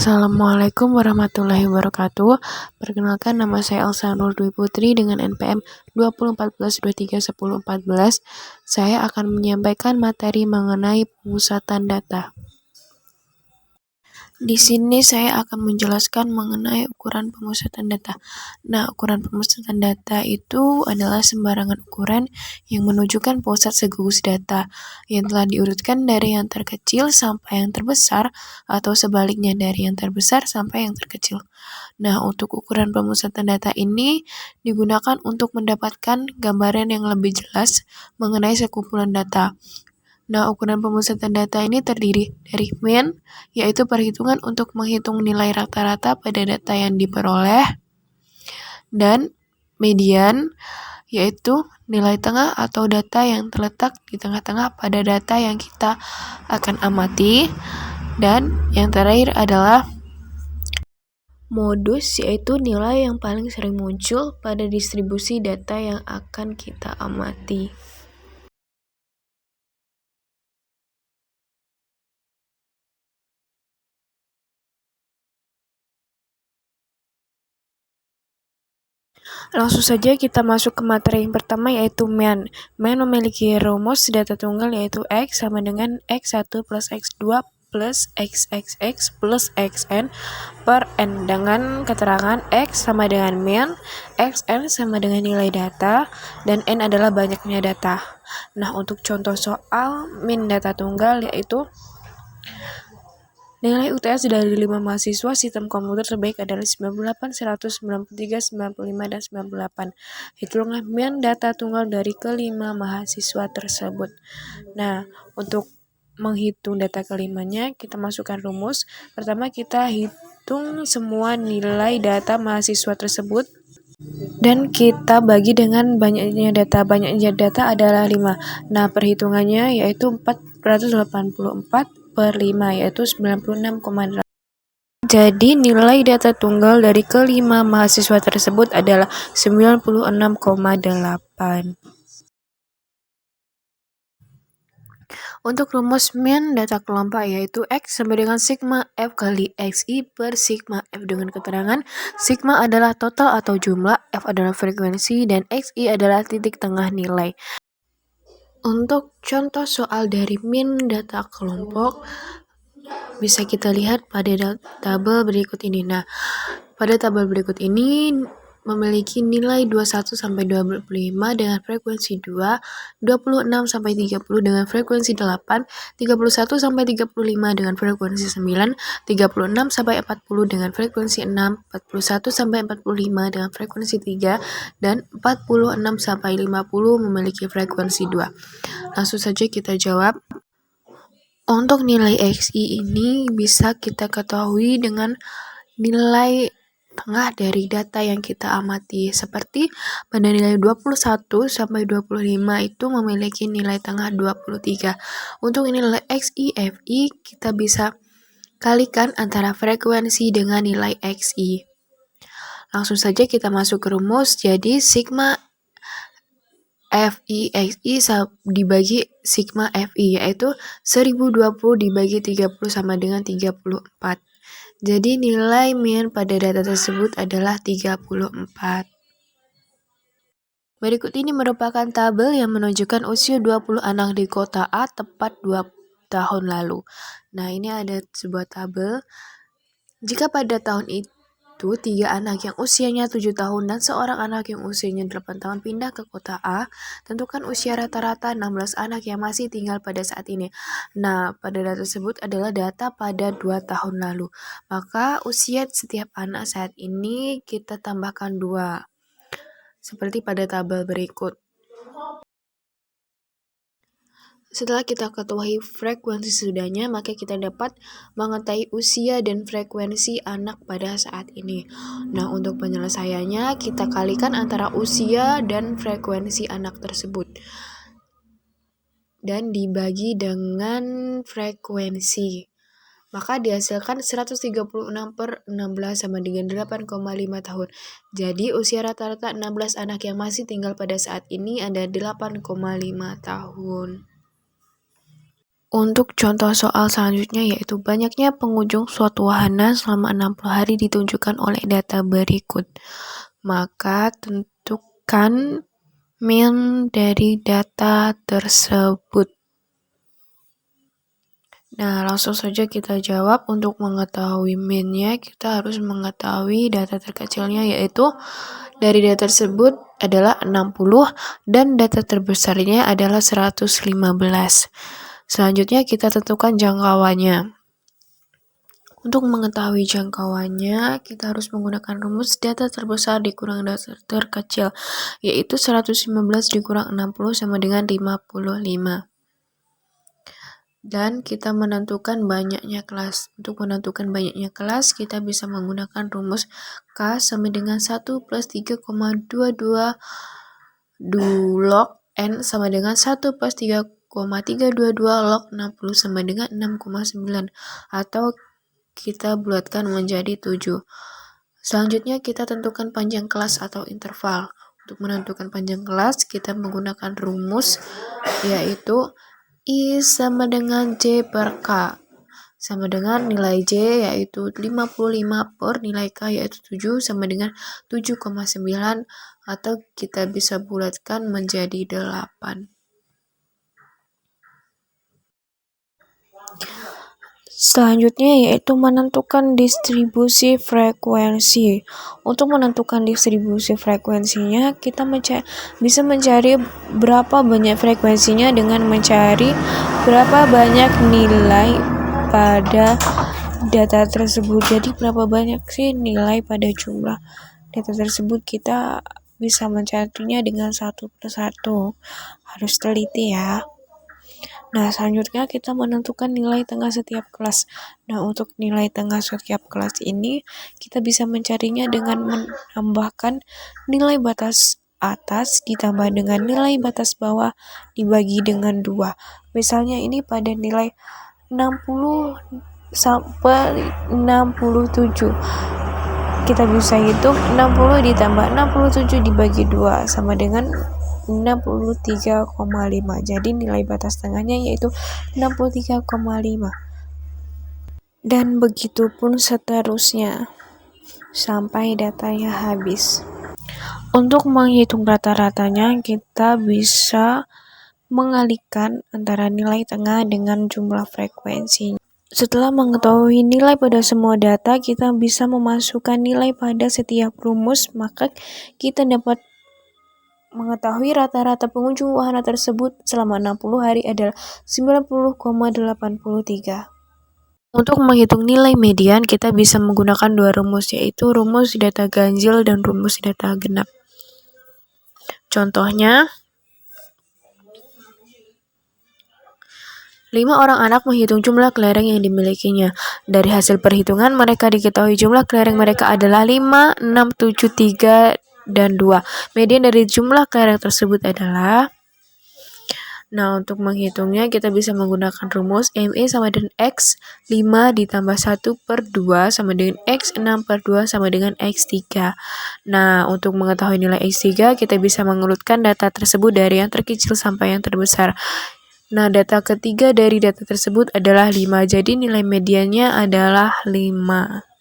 Assalamualaikum warahmatullahi wabarakatuh. Perkenalkan, nama saya Elsa Nur Dwi Putri dengan NPM 2014231014. Saya akan menyampaikan materi mengenai pemusatan data. Di sini saya akan menjelaskan mengenai ukuran pemusatan data. Nah, ukuran pemusatan data itu adalah sembarangan ukuran yang menunjukkan pusat segugus data yang telah diurutkan dari yang terkecil sampai yang terbesar atau sebaliknya dari yang terbesar sampai yang terkecil. Nah, untuk ukuran pemusatan data ini digunakan untuk mendapatkan gambaran yang lebih jelas mengenai sekumpulan data. Nah, ukuran pemusatan data ini terdiri dari mean, yaitu perhitungan untuk menghitung nilai rata-rata pada data yang diperoleh, dan median, yaitu nilai tengah atau data yang terletak di tengah-tengah pada data yang kita akan amati, dan yang terakhir adalah modus, yaitu nilai yang paling sering muncul pada distribusi data yang akan kita amati. Langsung saja kita masuk ke materi yang pertama, yaitu mean. Mean memiliki rumus data tunggal yaitu X sama dengan X1 plus X2 plus XXX plus XN per N dengan keterangan X sama dengan mean, XN sama dengan nilai data, dan N adalah banyaknya data. Nah, untuk contoh soal mean data tunggal yaitu nilai UTS dari 5 mahasiswa sistem komputer terbaik adalah 98, 100, 93, 95, dan 98. Hitunglah mean data tunggal dari kelima mahasiswa tersebut. Nah, untuk menghitung data kelimanya, kita masukkan rumus. Pertama, kita hitung semua nilai data mahasiswa tersebut, dan kita bagi dengan banyaknya data. Banyaknya data adalah 5. Nah, perhitungannya yaitu 484 per 5, yaitu 96,8. Jadi, nilai data tunggal dari kelima mahasiswa tersebut adalah 96,8. Untuk rumus mean data kelompok yaitu X sama dengan sigma F kali XI per sigma F dengan keterangan sigma adalah total atau jumlah, F adalah frekuensi, dan XI adalah titik tengah nilai. Untuk contoh soal dari mean data kelompok bisa kita lihat pada tabel berikut ini. Nah, pada tabel berikut ini memiliki nilai 21 sampai 25 dengan frekuensi 2, 26 sampai 30 dengan frekuensi 8, 31 sampai 35 dengan frekuensi 9, 36 sampai 40 dengan frekuensi 6, 41 sampai 45 dengan frekuensi 3, dan 46 sampai 50 memiliki frekuensi 2. Langsung saja kita jawab. Untuk nilai XI ini bisa kita ketahui dengan nilai tengah dari data yang kita amati. Seperti pada nilai 21 sampai 25 itu memiliki nilai tengah 23. Untuk nilai XI, FI kita bisa kalikan antara frekuensi dengan nilai XI. Langsung saja kita masuk ke rumus. Jadi sigma FI XI dibagi sigma FI yaitu 1020 dibagi 30 sama dengan 34. Jadi nilai mean pada data tersebut adalah 34. Berikut ini merupakan tabel yang menunjukkan usia 20 anak di kota A tepat 2 tahun lalu. Nah, ini ada sebuah tabel. Jika pada tahun itu 3 anak yang usianya 7 tahun dan seorang anak yang usianya 8 tahun pindah ke kota A, tentukan usia rata-rata 16 anak yang masih tinggal pada saat ini. Nah, pada data tersebut adalah data pada 2 tahun lalu. Maka usia setiap anak saat ini kita tambahkan 2. Seperti pada tabel berikut. Setelah kita ketahui frekuensi sesudahnya, maka kita dapat mengetahui usia dan frekuensi anak pada saat ini. Nah, untuk penyelesaiannya, kita kalikan antara usia dan frekuensi anak tersebut. Dan dibagi dengan frekuensi. Maka dihasilkan 136 per 16 sama dengan 8,5 tahun. Jadi, usia rata-rata 16 anak yang masih tinggal pada saat ini ada 8,5 tahun. Untuk contoh soal selanjutnya yaitu banyaknya pengunjung suatu wahana selama 60 hari ditunjukkan oleh data berikut. Maka tentukan min dari data tersebut. Nah, langsung saja kita jawab. Untuk mengetahui min-nya, kita harus mengetahui data terkecilnya, yaitu dari data tersebut adalah 60 dan data terbesarnya adalah 115. Selanjutnya kita tentukan jangkauannya. Untuk mengetahui jangkauannya, kita harus menggunakan rumus data terbesar dikurang data terkecil, yaitu 115 dikurang 60 sama dengan 55. Dan kita menentukan banyaknya kelas. Untuk menentukan banyaknya kelas, kita bisa menggunakan rumus K sama dengan 1 plus 3,22 log N sama dengan 1 plus 3,322 log 60 sama dengan 6,9. Atau kita bulatkan menjadi 7. Selanjutnya kita tentukan panjang kelas atau interval. Untuk menentukan panjang kelas, kita menggunakan rumus yaitu I sama dengan J per K, sama dengan nilai J yaitu 55 per nilai K yaitu 7 sama dengan 7,9, atau kita bisa bulatkan menjadi 8. Selanjutnya yaitu menentukan distribusi frekuensi. Untuk menentukan distribusi frekuensinya, kita bisa mencari berapa banyak frekuensinya dengan mencari berapa banyak nilai pada data tersebut. Jadi berapa banyak sih nilai pada jumlah data tersebut, kita bisa mencarinya dengan satu persatu. Harus teliti ya. Nah, selanjutnya kita menentukan nilai tengah setiap kelas. Nah, untuk nilai tengah setiap kelas ini, kita bisa mencarinya dengan menambahkan nilai batas atas ditambah dengan nilai batas bawah dibagi dengan 2. Misalnya ini pada nilai 60 sampai 67. Kita bisa hitung 60 ditambah 67 dibagi 2 sama dengan 63,5. Jadi nilai batas tengahnya yaitu 63,5. Dan begitu pun seterusnya sampai datanya habis. Untuk menghitung rata-ratanya, kita bisa mengalihkan antara nilai tengah dengan jumlah frekuensi. Setelah mengetahui nilai pada semua data, kita bisa memasukkan nilai pada setiap rumus, maka kita dapat mengetahui rata-rata pengunjung wahana tersebut selama 60 hari adalah 90,83. Untuk menghitung nilai median, kita bisa menggunakan dua rumus, yaitu rumus data ganjil dan rumus data genap. Contohnya, 5 orang anak menghitung jumlah kelereng yang dimilikinya. Dari hasil perhitungan, mereka diketahui jumlah kelereng mereka adalah 5, 6, 7, 3, dan 2. Median dari jumlah kelereng tersebut adalah... Nah, untuk menghitungnya kita bisa menggunakan rumus ME sama dengan X 5 ditambah 1 per 2 sama dengan X 6 per 2 sama dengan X 3. Nah, untuk mengetahui nilai X 3 kita bisa mengurutkan data tersebut dari yang terkecil sampai yang terbesar. Nah, data ketiga dari data tersebut adalah 5, jadi nilai mediannya adalah 5.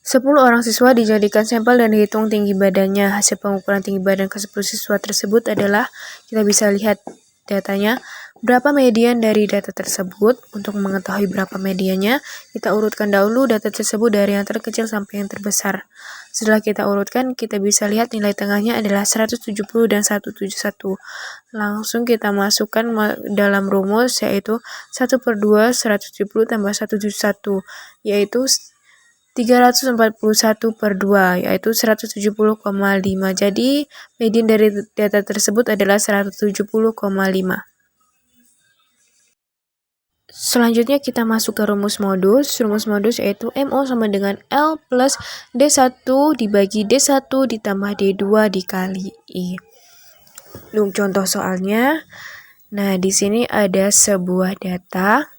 Sepuluh orang siswa dijadikan sampel dan dihitung tinggi badannya. Hasil pengukuran tinggi badan ke 10 siswa tersebut adalah, kita bisa lihat datanya, berapa median dari data tersebut. Untuk mengetahui berapa mediannya, kita urutkan dahulu data tersebut dari yang terkecil sampai yang terbesar. Setelah kita urutkan, kita bisa lihat nilai tengahnya adalah 170 dan 171. Langsung kita masukkan dalam rumus, yaitu 1 per 2, 170 tambah 171, yaitu 341 per 2, yaitu 170,5. Jadi, median dari data tersebut adalah 170,5. Selanjutnya kita masuk ke rumus modus. Rumus modus yaitu MO sama dengan L plus D1 dibagi D1 ditambah D2 dikali I. Untuk contoh soalnya, nah di sini ada sebuah data.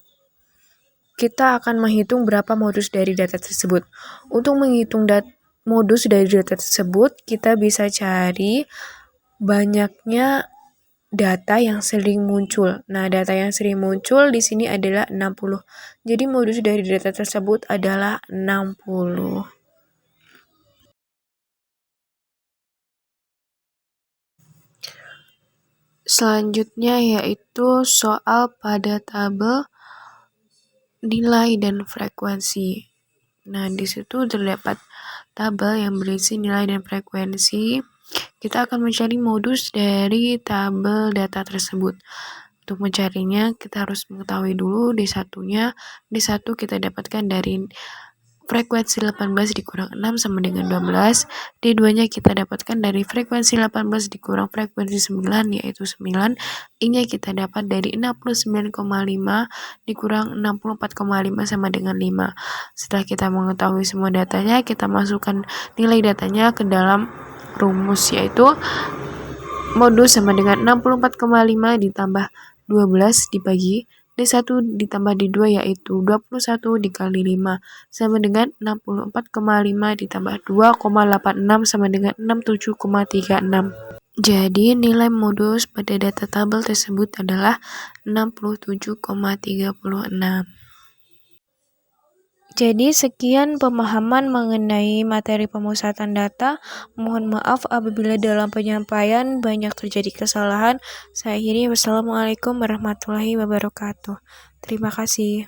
Kita akan menghitung berapa modus dari data tersebut. Untuk menghitung modus dari data tersebut, kita bisa cari banyaknya data yang sering muncul. Nah, data yang sering muncul di sini adalah 60. Jadi modus dari data tersebut adalah 60. Selanjutnya yaitu soal pada tabel nilai dan frekuensi. Nah, di situ terdapat tabel yang berisi nilai dan frekuensi. Kita akan mencari modus dari tabel data tersebut. Untuk mencarinya, kita harus mengetahui dulu D1-nya. D1 kita dapatkan dari frekuensi 18 dikurang 6 sama dengan 12. D2-nya kita dapatkan dari frekuensi 18 dikurang frekuensi 9, yaitu 9. I-nya kita dapat dari 69,5 dikurang 64,5 sama dengan 5. Setelah kita mengetahui semua datanya, kita masukkan nilai datanya ke dalam rumus, yaitu modus sama dengan 64,5 ditambah 12 dibagi D1 ditambah D2 yaitu 21 dikali 5 sama dengan 64,5 ditambah 2,86 sama dengan 67,36. Jadi nilai modus pada data tabel tersebut adalah 67,36. Jadi sekian pemahaman mengenai materi pemusatan data. Mohon maaf apabila dalam penyampaian banyak terjadi kesalahan. Saya akhiri, wassalamualaikum warahmatullahi wabarakatuh. Terima kasih.